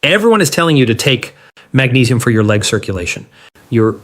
Everyone is telling you to take magnesium for your leg circulation. Your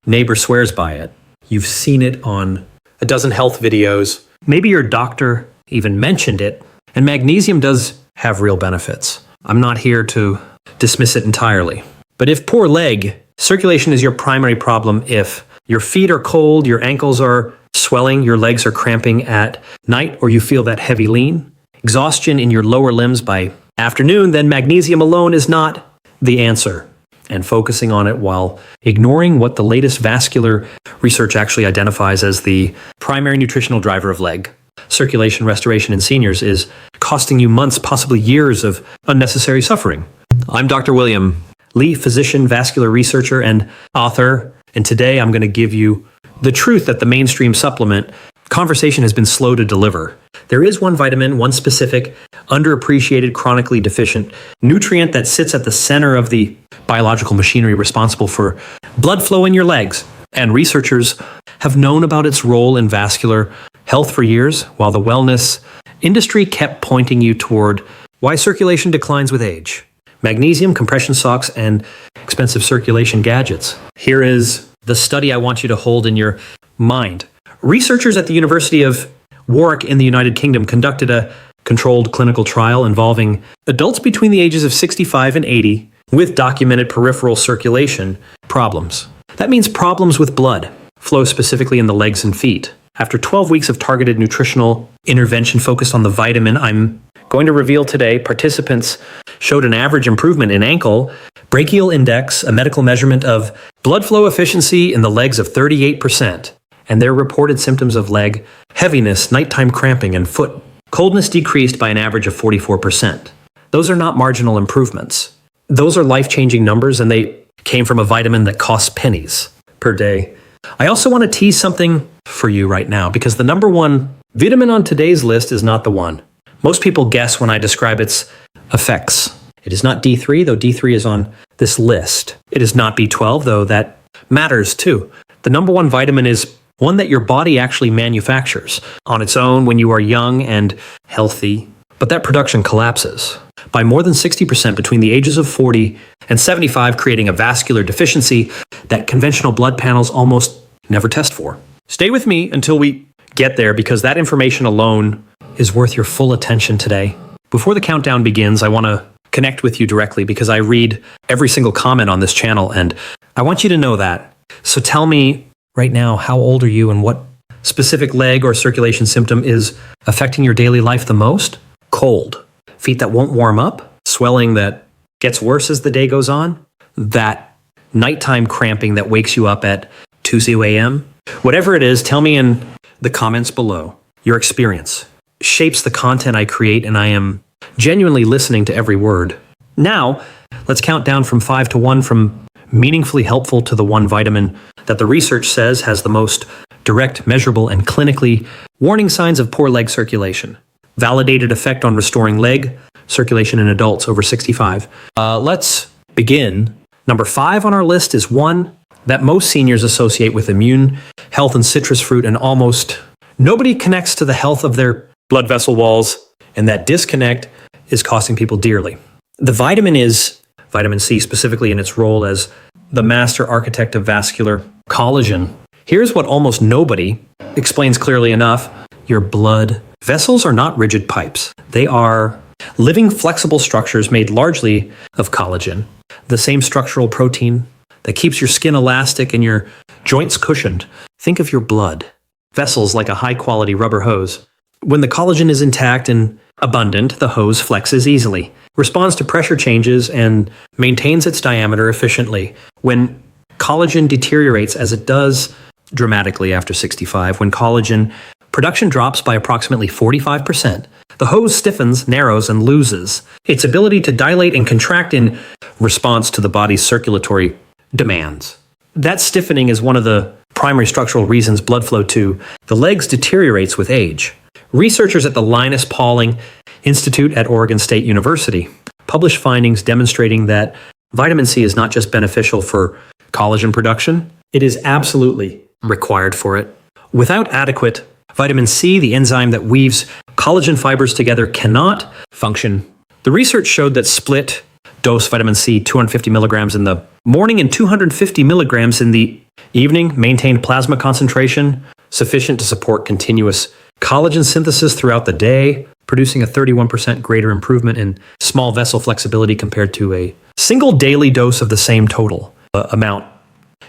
neighbor swears by it. You've seen it on a dozen health videos. Maybe your doctor even mentioned it. And magnesium does have real benefits. I'm not here to dismiss it entirely. But if poor leg circulation is your primary problem, if your feet are cold, your ankles are swelling, your legs are cramping at night, or you feel that heavy lean, exhaustion in your lower limbs by afternoon, then magnesium alone is not the answer. And focusing on it while ignoring what the latest vascular research actually identifies as the primary nutritional driver of leg circulation restoration in seniors is costing you months, possibly years of unnecessary suffering. I'm Dr. William Lee, physician, vascular researcher, and author, and today I'm going to give you the truth that the mainstream supplement conversation has been slow to deliver. There is one vitamin, one specific, underappreciated, chronically deficient nutrient that sits at the center of the biological machinery responsible for blood flow in your legs. And researchers have known about its role in vascular health for years, while the wellness industry kept pointing you toward why circulation declines with age. Magnesium, compression socks, and expensive circulation gadgets. Here is the study I want you to hold in your mind. Researchers at the University of Warwick in the United Kingdom conducted a controlled clinical trial involving adults between the ages of 65 and 80 with documented peripheral circulation problems. That means problems with blood flow, specifically in the legs and feet. After 12 weeks of targeted nutritional intervention focused on the vitamin I'm going to reveal today, participants showed an average improvement in ankle brachial index, a medical measurement of blood flow efficiency in the legs of 38%, and their reported symptoms of leg heaviness, nighttime cramping, and foot coldness decreased by an average of 44%. Those are not marginal improvements. Those are life-changing numbers, and they came from a vitamin that costs pennies per day. I also want to tease something for you right now, because the number one vitamin on today's list is not the one. Most people guess when I describe its effects. It is not D3, though D3 is on this list. It is not B12, though that matters too. The number one vitamin is one that your body actually manufactures on its own when you are young and healthy, but that production collapses by more than 60% between the ages of 40 and 75, creating a vascular deficiency that conventional blood panels almost never test for. Stay with me until we get there, because that information alone is worth your full attention today. Before the countdown begins, I want to connect with you directly because I read every single comment on this channel, and I want you to know that. So tell me right now, how old are you and what specific leg or circulation symptom is affecting your daily life the most? Cold. Feet that won't warm up? Swelling that gets worse as the day goes on? That nighttime cramping that wakes you up at 2 a.m.? Whatever it is, tell me in the comments below. Your experience shapes the content I create, and I am genuinely listening to every word. Now, let's count down from 5 to 1, from meaningfully helpful to the one vitamin that the research says has the most direct, measurable, and clinically warning signs of poor leg circulation. Validated effect on restoring leg circulation in adults over 65. Let's begin. Number 5 on our list is one that most seniors associate with immune health and citrus fruit, and almost nobody connects to the health of their blood vessel walls, and that disconnect is costing people dearly. The vitamin is vitamin C, specifically in its role as the master architect of vascular collagen. Here's what almost nobody explains clearly enough. Your blood vessels are not rigid pipes. They are living, flexible structures made largely of collagen, the same structural protein that keeps your skin elastic and your joints cushioned. Think of your blood vessels like a high-quality rubber hose. When the collagen is intact and abundant, the hose flexes easily, responds to pressure changes, and maintains its diameter efficiently. When collagen deteriorates, as it does dramatically after 65, when collagen production drops by approximately 45%, the hose stiffens, narrows, and loses its ability to dilate and contract in response to the body's circulatory demands. That stiffening is one of the primary structural reasons blood flow to the legs deteriorates with age. Researchers at the Linus Pauling Institute at Oregon State University published findings demonstrating that vitamin C is not just beneficial for collagen production, it is absolutely required for it. Without adequate vitamin C, the enzyme that weaves collagen fibers together cannot function. The research showed that split dose vitamin C, 250 milligrams in the morning and 250 milligrams in the evening. Maintained plasma concentration sufficient to support continuous collagen synthesis throughout the day, producing a 31% greater improvement in small vessel flexibility compared to a single daily dose of the same total amount.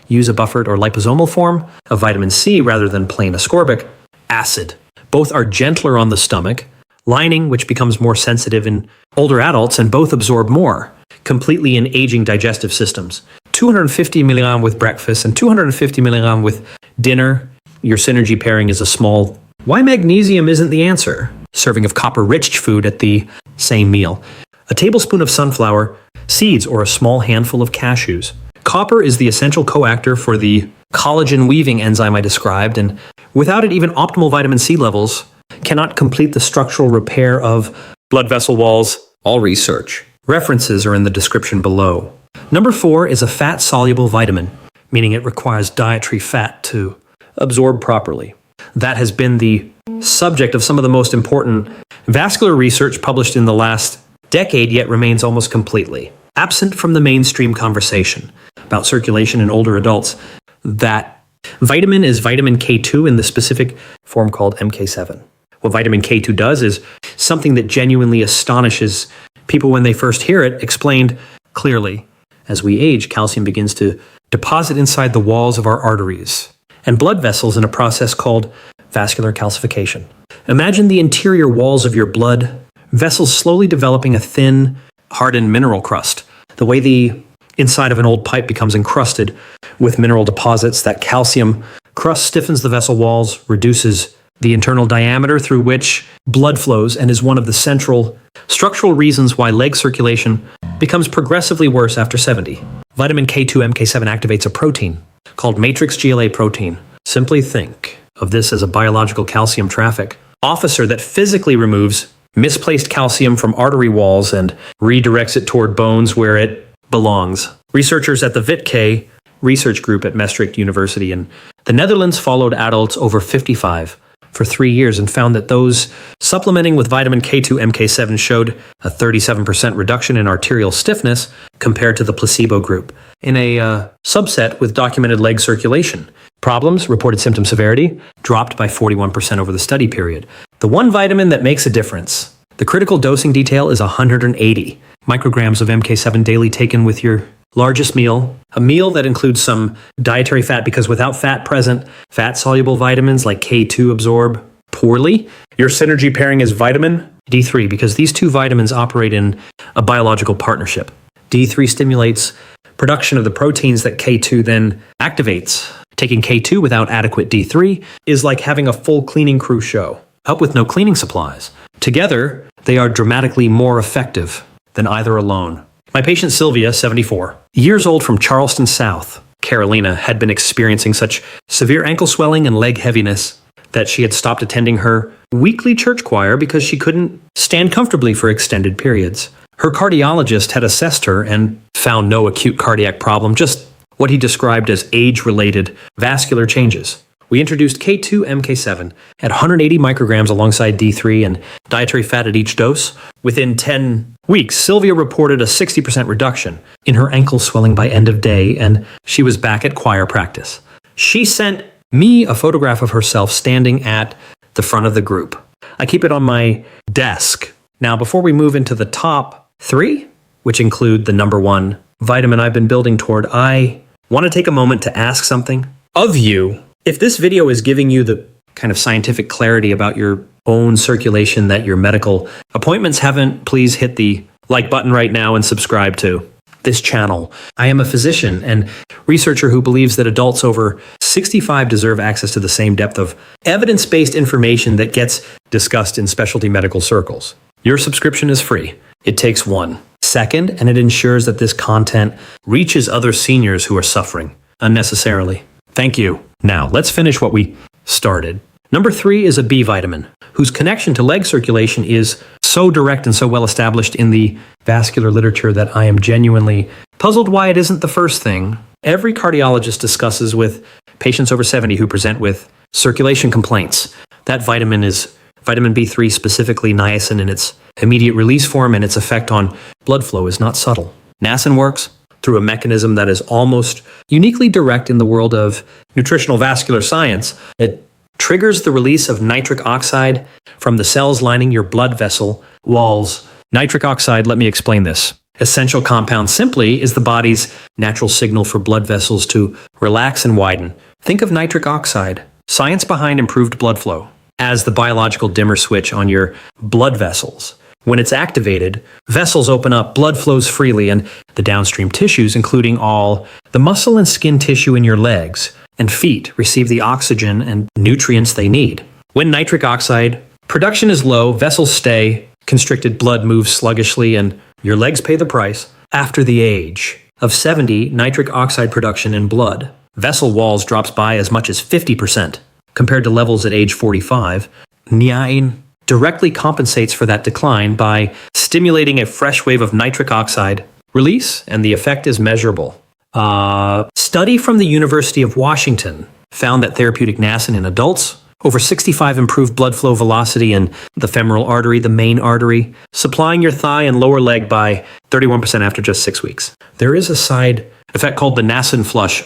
Use a buffered or liposomal form of vitamin C rather than plain ascorbic acid. Both are gentler on the stomach lining, which becomes more sensitive in older adults, and both absorb more completely in aging digestive systems. 250 milligram with breakfast and 250 milligram with dinner. Your synergy pairing is a small. Why magnesium isn't the answer? Serving of copper-rich food at the same meal. A tablespoon of sunflower seeds or a small handful of cashews. Copper is the essential coactor for the collagen weaving enzyme I described, and without it, even optimal vitamin C levels cannot complete the structural repair of blood vessel walls. All research references are in the description below. Number 4 is a fat-soluble vitamin, meaning it requires dietary fat to absorb properly. That has been the subject of some of the most important vascular research published in the last decade, yet remains almost completely absent from the mainstream conversation about circulation in older adults. That vitamin is vitamin K2 in the specific form called MK7. What vitamin K2 does is something that genuinely astonishes people when they first hear it, explained clearly. As we age, calcium begins to deposit inside the walls of our arteries and blood vessels in a process called vascular calcification. Imagine the interior walls of your blood vessels slowly developing a thin, hardened mineral crust. The way the inside of an old pipe becomes encrusted with mineral deposits, that calcium crust stiffens the vessel walls, reduces the internal diameter through which blood flows, and is one of the central structural reasons why leg circulation becomes progressively worse after 70. Vitamin K2 MK7 activates a protein called matrix GLA protein. Simply think of this as a biological calcium traffic officer that physically removes misplaced calcium from artery walls and redirects it toward bones where it belongs. Researchers at the VitK research group at Maastricht University in the Netherlands followed adults over 55 for 3 years and found that those supplementing with vitamin K2 MK7 showed a 37% reduction in arterial stiffness compared to the placebo group in a subset with documented leg circulation. Problems, reported symptom severity, dropped by 41% over the study period. The one vitamin that makes a difference. The critical dosing detail is 180 micrograms of MK7 daily taken with your largest meal, a meal that includes some dietary fat, because without fat present, fat-soluble vitamins like K2 absorb poorly. Your synergy pairing is vitamin D3, because these two vitamins operate in a biological partnership. D3 stimulates production of the proteins that K2 then activates. Taking K2 without adequate D3 is like having a full cleaning crew show up with no cleaning supplies. Together, they are dramatically more effective than either alone. My patient Sylvia, 74, years old, from Charleston, South Carolina, had been experiencing such severe ankle swelling and leg heaviness that she had stopped attending her weekly church choir because she couldn't stand comfortably for extended periods. Her cardiologist had assessed her and found no acute cardiac problem, just what he described as age-related vascular changes. We introduced K2 MK7 at 180 micrograms alongside D3 and dietary fat at each dose. Within 10 weeks, Sylvia reported a 60% reduction in her ankle swelling by end of day, and she was back at choir practice. She sent me a photograph of herself standing at the front of the group. I keep it on my desk. Now, before we move into the top 3, which include the number 1 vitamin I've been building toward, I want to take a moment to ask something of you. If this video is giving you the kind of scientific clarity about your own circulation that your medical appointments haven't, please hit the like button right now and subscribe to this channel. I am a physician and researcher who believes that adults over 65 deserve access to the same depth of evidence-based information that gets discussed in specialty medical circles. Your subscription is free. It takes 1 second, and it ensures that this content reaches other seniors who are suffering unnecessarily. Thank you. Now, let's finish what we started. Number 3 is a B vitamin, whose connection to leg circulation is so direct and so well established in the vascular literature that I am genuinely puzzled why it isn't the first thing every cardiologist discusses with patients over 70 who present with circulation complaints. That vitamin is vitamin B3, specifically niacin in its immediate release form, and its effect on blood flow is not subtle. Niacin works through a mechanism that is almost uniquely direct in the world of nutritional vascular science. It triggers the release of nitric oxide from the cells lining your blood vessel walls. Nitric oxide, let me explain this. Essential compound simply is the body's natural signal for blood vessels to relax and widen. Think of nitric oxide, science behind improved blood flow, as the biological dimmer switch on your blood vessels. When it's activated, vessels open up, blood flows freely, and the downstream tissues, including all the muscle and skin tissue in your legs and feet, receive the oxygen and nutrients they need. When nitric oxide production is low, vessels stay, constricted blood moves sluggishly, and your legs pay the price. After the age of 70, nitric oxide production in blood, vessel walls drops by as much as 50% compared to levels at age 45. Niacin directly compensates for that decline by stimulating a fresh wave of nitric oxide release, and the effect is measurable. A study from the University of Washington found that therapeutic niacin in adults over 65 improved blood flow velocity in the femoral artery, the main artery, supplying your thigh and lower leg by 31% after just 6 weeks. There is a side effect called the niacin flush,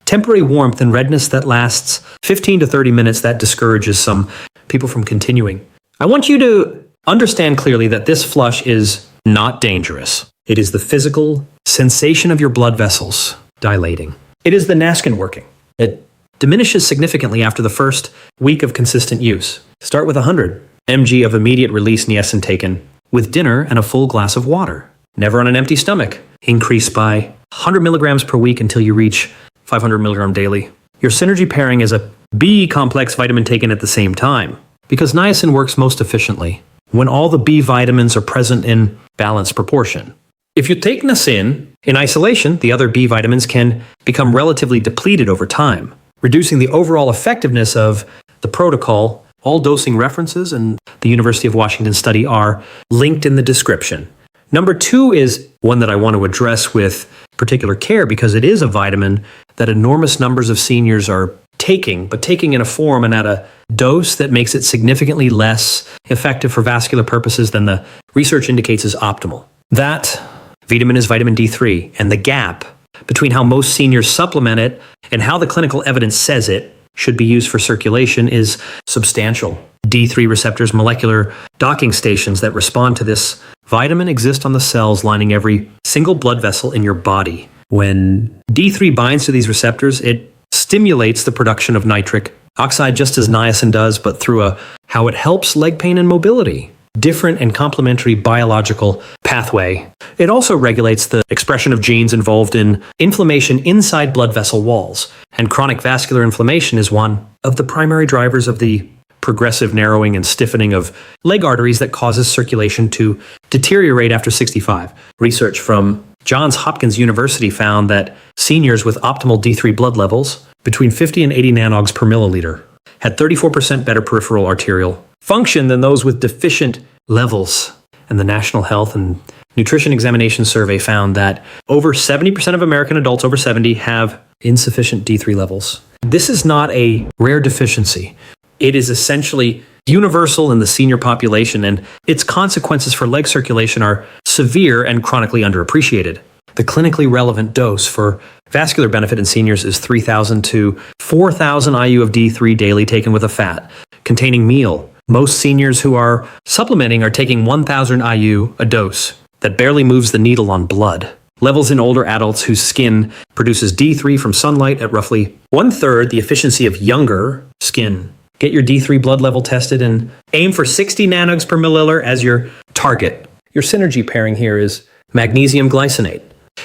temporary warmth and redness that lasts 15 to 30 minutes that discourages some people from continuing. I want you to understand clearly that this flush is not dangerous. It is the physical sensation of your blood vessels dilating. It is the niacin working. It diminishes significantly after the first week of consistent use. Start with 100 mg of immediate release niacin taken with dinner and a full glass of water. Never on an empty stomach. Increase by 100 milligrams per week until you reach 500 milligram daily. Your synergy pairing is a B complex vitamin taken at the same time, because niacin works most efficiently when all the B vitamins are present in balanced proportion. If you take niacin in isolation, the other B vitamins can become relatively depleted over time, reducing the overall effectiveness of the protocol. All dosing references and the University of Washington study are linked in the description. Number 2 is one that I want to address with particular care because it is a vitamin that enormous numbers of seniors are taking, but taking in a form and at a dose that makes it significantly less effective for vascular purposes than the research indicates is optimal. That vitamin is vitamin D3, and the gap between how most seniors supplement it and how the clinical evidence says it should be used for circulation is substantial. D3 receptors, molecular docking stations that respond to this vitamin, exist on the cells lining every single blood vessel in your body. When D3 binds to these receptors, it stimulates the production of nitric oxide just as niacin does, but through how it helps leg pain and mobility. Different and complementary biological pathway. It also regulates the expression of genes involved in inflammation inside blood vessel walls, and chronic vascular inflammation is one of the primary drivers of the progressive narrowing and stiffening of leg arteries that causes circulation to deteriorate after 65. Research from Johns Hopkins University found that seniors with optimal D3 blood levels between 50 and 80 nanogs per milliliter had 34% better peripheral arterial function than those with deficient levels. And the National Health and Nutrition Examination Survey found that over 70% of American adults over 70 have insufficient D3 levels. This is not a rare deficiency. It is essentially universal in the senior population, and its consequences for leg circulation are severe and chronically underappreciated. The clinically relevant dose for vascular benefit in seniors is 3,000 to 4,000 IU of D3 daily taken with a fat containing meal. Most seniors who are supplementing are taking 1,000 IU a dose that barely moves the needle on blood. Levels in older adults whose skin produces D3 from sunlight at roughly 1/3 the efficiency of younger skin. Get your D3 blood level tested and aim for 60 nanogs per milliliter as your target. Your synergy pairing here is magnesium glycinate.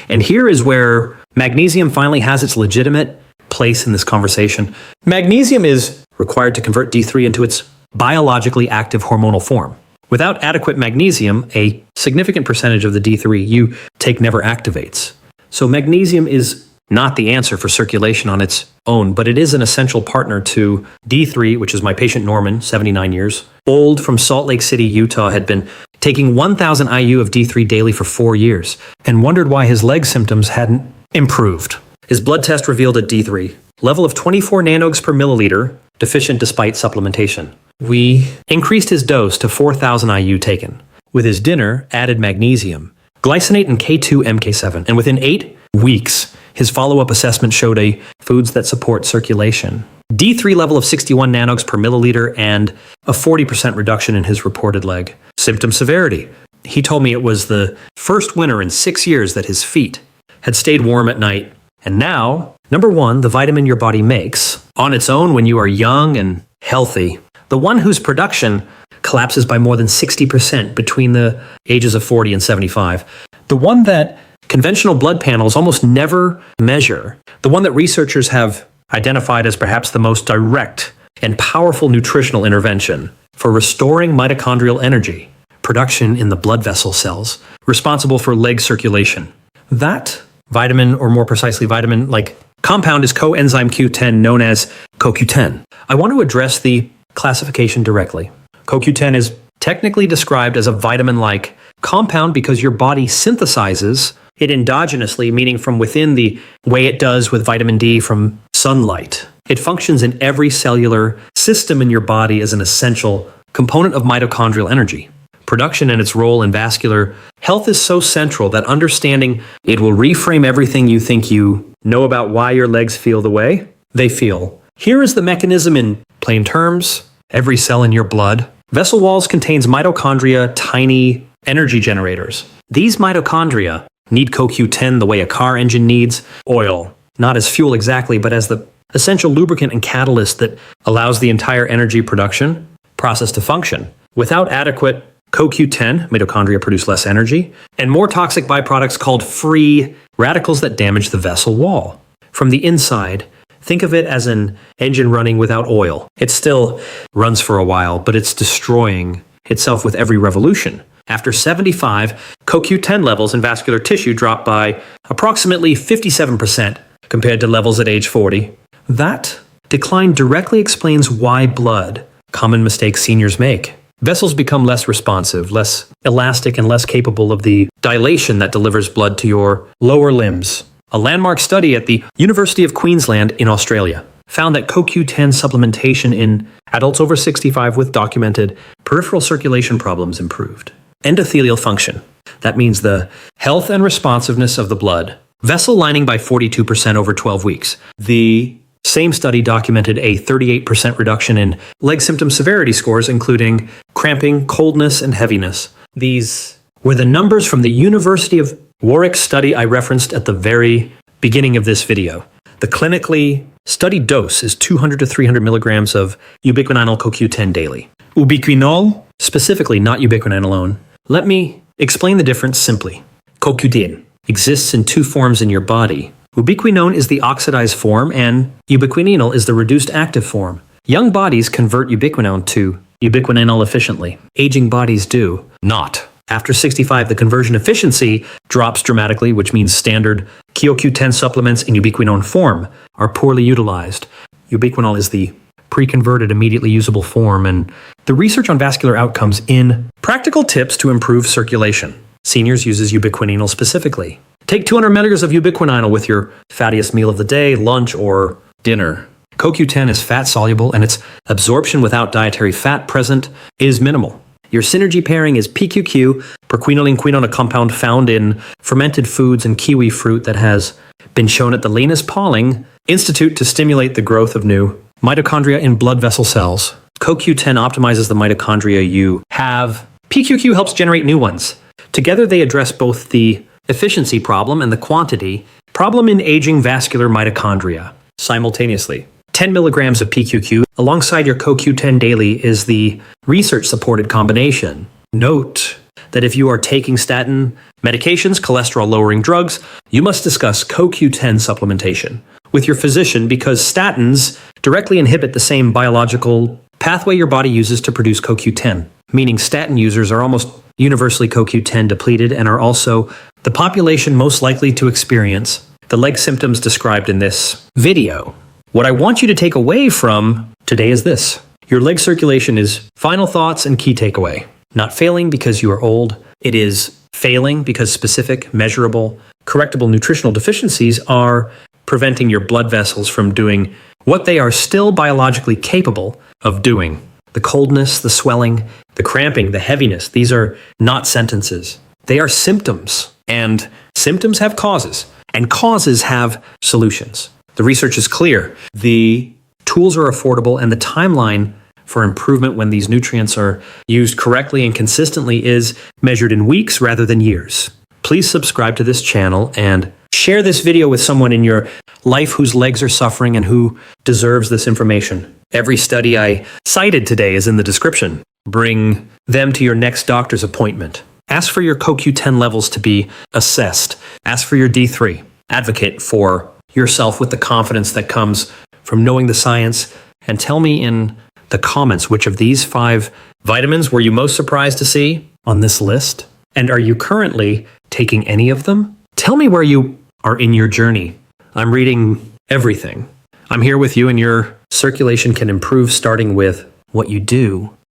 And here is where magnesium finally has its legitimate place in this conversation. Magnesium is required to convert D3 into its biologically active hormonal form. Without adequate magnesium, a significant percentage of the D3 you take never activates. So magnesium is not the answer for circulation on its own, but it is an essential partner to D3, which is my patient Norman, 79 years old, from Salt Lake City, Utah, had been taking 1,000 IU of D3 daily for 4 years and wondered why his leg symptoms hadn't improved. His blood test revealed a D3 level of 24 nanogs per milliliter, deficient despite supplementation. We increased his dose to 4,000 IU taken. With his dinner, added magnesium, glycinate and K2-MK7. And within 8 weeks, his follow-up assessment showed a foods that support circulation. D3 level of 61 nanogs per milliliter and a 40% reduction in his reported leg. Symptom severity. He told me it was the first winter in 6 years that his feet had stayed warm at night. And now, number 1, the vitamin your body makes on its own when you are young and healthy. The one whose production collapses by more than 60% between the ages of 40 and 75. The one that conventional blood panels almost never measure. The one that researchers have identified as perhaps the most direct and powerful nutritional intervention for restoring mitochondrial energy production in the blood vessel cells, responsible for leg circulation. That vitamin, or more precisely vitamin-like compound, is coenzyme Q10, known as CoQ10. I want to address the classification directly. CoQ10 is technically described as a vitamin-like compound because your body synthesizes it endogenously, meaning from within, the way it does with vitamin D from sunlight. It functions in every cellular system in your body as an essential component of mitochondrial energy. Production and its role in vascular health is so central that understanding it will reframe everything you think you know about why your legs feel the way they feel. Here is the mechanism in plain terms. Every cell in your blood vessel walls contains mitochondria, tiny energy generators. These mitochondria need CoQ10 the way a car engine needs oil, not as fuel exactly, but as the essential lubricant and catalyst that allows the entire energy production process to function. Without adequate CoQ10, mitochondria produce less energy, and more toxic byproducts called free radicals that damage the vessel wall. From the inside, think of it as an engine running without oil. It still runs for a while, but it's destroying itself with every revolution. After 75, CoQ10 levels in vascular tissue drop by approximately 57% compared to levels at age 40. That decline directly explains why blood, common mistake seniors make. Vessels become less responsive, less elastic, and less capable of the dilation that delivers blood to your lower limbs. A landmark study at the University of Queensland in Australia found that CoQ10 supplementation in adults over 65 with documented peripheral circulation problems improved. Endothelial function. That means the health and responsiveness of the blood vessel lining by 42% over 12 weeks. The same study documented a 38% reduction in leg symptom severity scores, including cramping, coldness, and heaviness. These were the numbers from the University of Warwick study I referenced at the very beginning of this video. The clinically studied dose is 200 to 300 milligrams of ubiquinol CoQ10 daily. Ubiquinol, specifically, not ubiquinol alone. Let me explain the difference simply. CoQ10 exists in 2 forms in your body. Ubiquinol is the oxidized form, and ubiquinol is the reduced active form. Young bodies convert ubiquinol to ubiquinol efficiently. Aging bodies do not. After 65, the conversion efficiency drops dramatically, which means standard CoQ10 supplements in ubiquinol form are poorly utilized. Ubiquinol is the pre-converted, immediately usable form, and the research on vascular outcomes in practical tips to improve circulation. Seniors uses ubiquinol specifically. Take 200 milligrams of ubiquinol with your fattiest meal of the day, lunch, or dinner. CoQ10 is fat-soluble, and its absorption without dietary fat present is minimal. Your synergy pairing is PQQ, proquinolene-quinone, a compound found in fermented foods and kiwi fruit that has been shown at the Linus Pauling Institute to stimulate the growth of new mitochondria in blood vessel cells. CoQ10 optimizes the mitochondria you have. PQQ helps generate new ones. Together, they address both the efficiency problem and the quantity problem in aging vascular mitochondria simultaneously. 10 milligrams of PQQ alongside your CoQ10 daily is the research-supported combination. Note that if you are taking statin medications, cholesterol-lowering drugs, you must discuss CoQ10 supplementation with your physician because statins directly inhibit the same biological pathway your body uses to produce CoQ10, meaning statin users are almost universally CoQ10 depleted and are also the population most likely to experience the leg symptoms described in this video. What I want you to take away from today is this. Your leg circulation is final thoughts and key takeaway. Not failing because you are old. It is failing because specific, measurable, correctable nutritional deficiencies are preventing your blood vessels from doing what they are still biologically capable of doing. The coldness, the swelling, the cramping, the heaviness, these are not sentences. They are symptoms And symptoms have causes, and causes have solutions. The research is clear. The tools are affordable, and the timeline for improvement when these nutrients are used correctly and consistently is measured in weeks rather than years. Please subscribe to this channel and share this video with someone in your life whose legs are suffering and who deserves this information. Every study I cited today is in the description. Bring them to your next doctor's appointment. Ask for your CoQ10 levels to be assessed. Ask for your D3. Advocate for yourself with the confidence that comes from knowing the science, and tell me in the comments which of these 5 vitamins were you most surprised to see on this list? And are you currently taking any of them? Tell me where you are in your journey. I'm reading everything. I'm here with you, and your circulation can improve starting with what you do